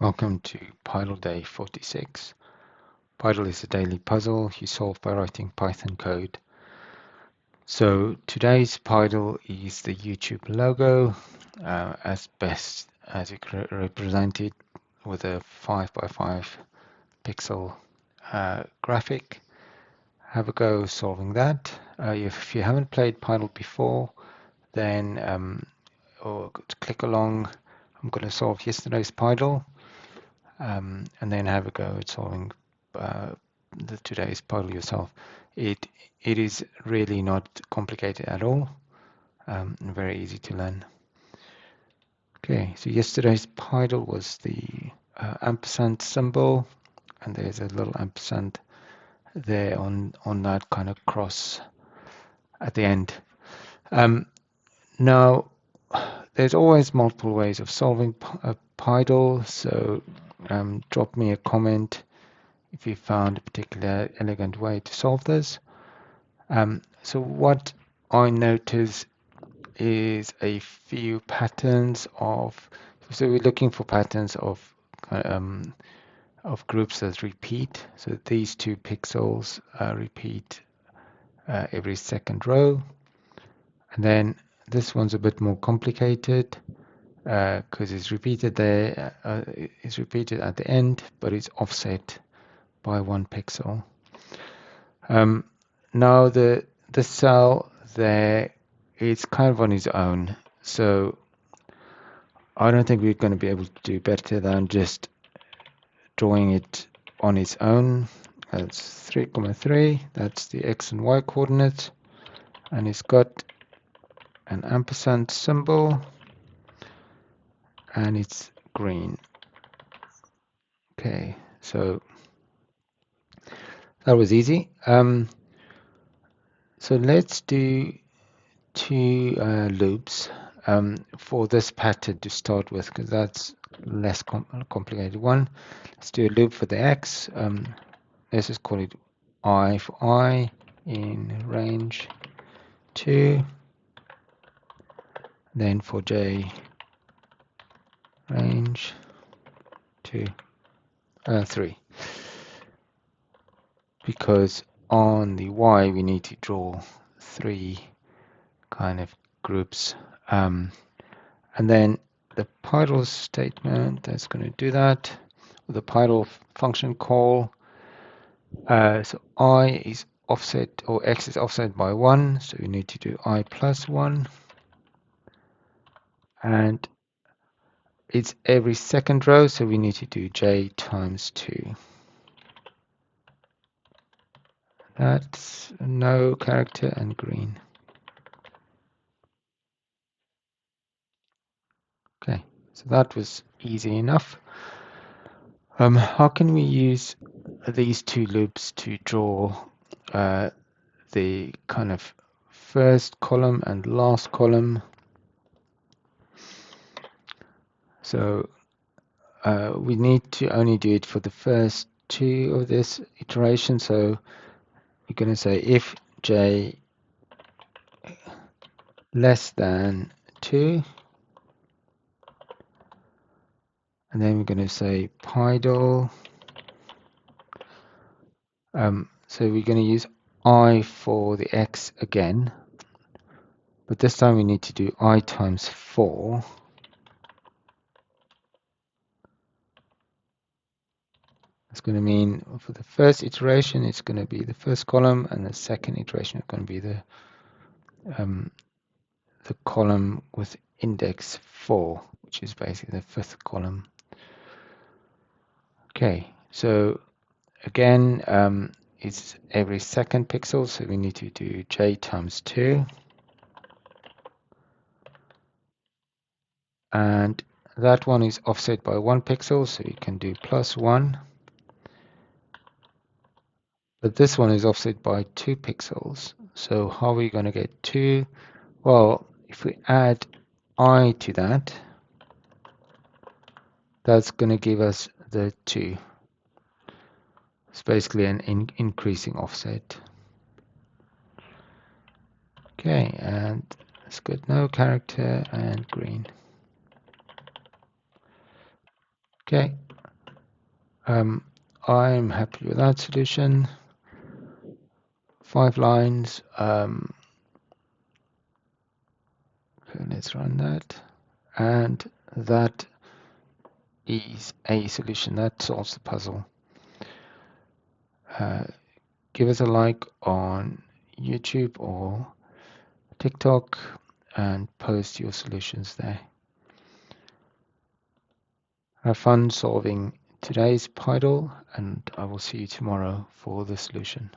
Welcome to Pydle Day 46. Pydle is a daily puzzle you solve by writing Python code. So today's Pydle is the YouTube logo, as best as you can represent it with a 5 by 5 pixel graphic. Have a go solving that. If you haven't played Pydle before, then or click along. I'm going to solve yesterday's Pydle. And then have a go at solving today's puzzle yourself. It is really not complicated at all, and very easy to learn. Okay, so yesterday's Pydle was the ampersand symbol, and there's a little ampersand there on that kind of cross at the end. Now, there's always multiple ways of solving a Pydle, so drop me a comment if you found a particular elegant way to solve this. So what I notice is a few patterns so we're looking for patterns of groups that repeat. So these two pixels repeat every second row. And then this one's a bit more complicated because it's repeated there, it's repeated at the end, but it's offset by 1 pixel. Now the cell there, it's kind of on its own, so I don't think we're going to be able to do better than just drawing it on its own. That's 3,3, that's the x and y coordinates, and it's got an ampersand symbol, and it's green. Okay, so that was easy. So let's do 2 loops for this pattern to start with, because that's less complicated one. Let's do a loop for the x. Let's just call it I for I in range 2. Then for j, range 3. Because on the y we need to draw 3 kind of groups, and then the Pydle statement that's going to do that with the Pydle function call. So I is offset, or x is offset by 1, so we need to do I plus 1, and it's every second row, so we need to do j times 2. That's no character and green. Okay, so that was easy enough. How can we use these 2 loops to draw the kind of first column and last column? So we need to only do it for the first 2 of this iteration. So we're going to say if j less than 2, and then we're going to say Pydle. So we're going to use I for the x again, but this time we need to do I times 4. It's going to mean for the first iteration it's going to be the first column, and the second iteration is going to be the column with index 4, which is basically the 5th column. Okay, so again, it's every second pixel, so we need to do j times 2. And that one is offset by 1 pixel, so you can do plus 1. But this one is offset by 2 pixels. So how are we going to get 2? Well, if we add I to that, that's going to give us the 2. It's basically an increasing offset. Okay, and it's got no character and green. Okay, I'm happy with that solution. 5 lines. Okay, let's run that. And that is a solution that solves the puzzle. Give us a like on YouTube or TikTok and post your solutions there. Have fun solving today's Pydle, and I will see you tomorrow for the solution.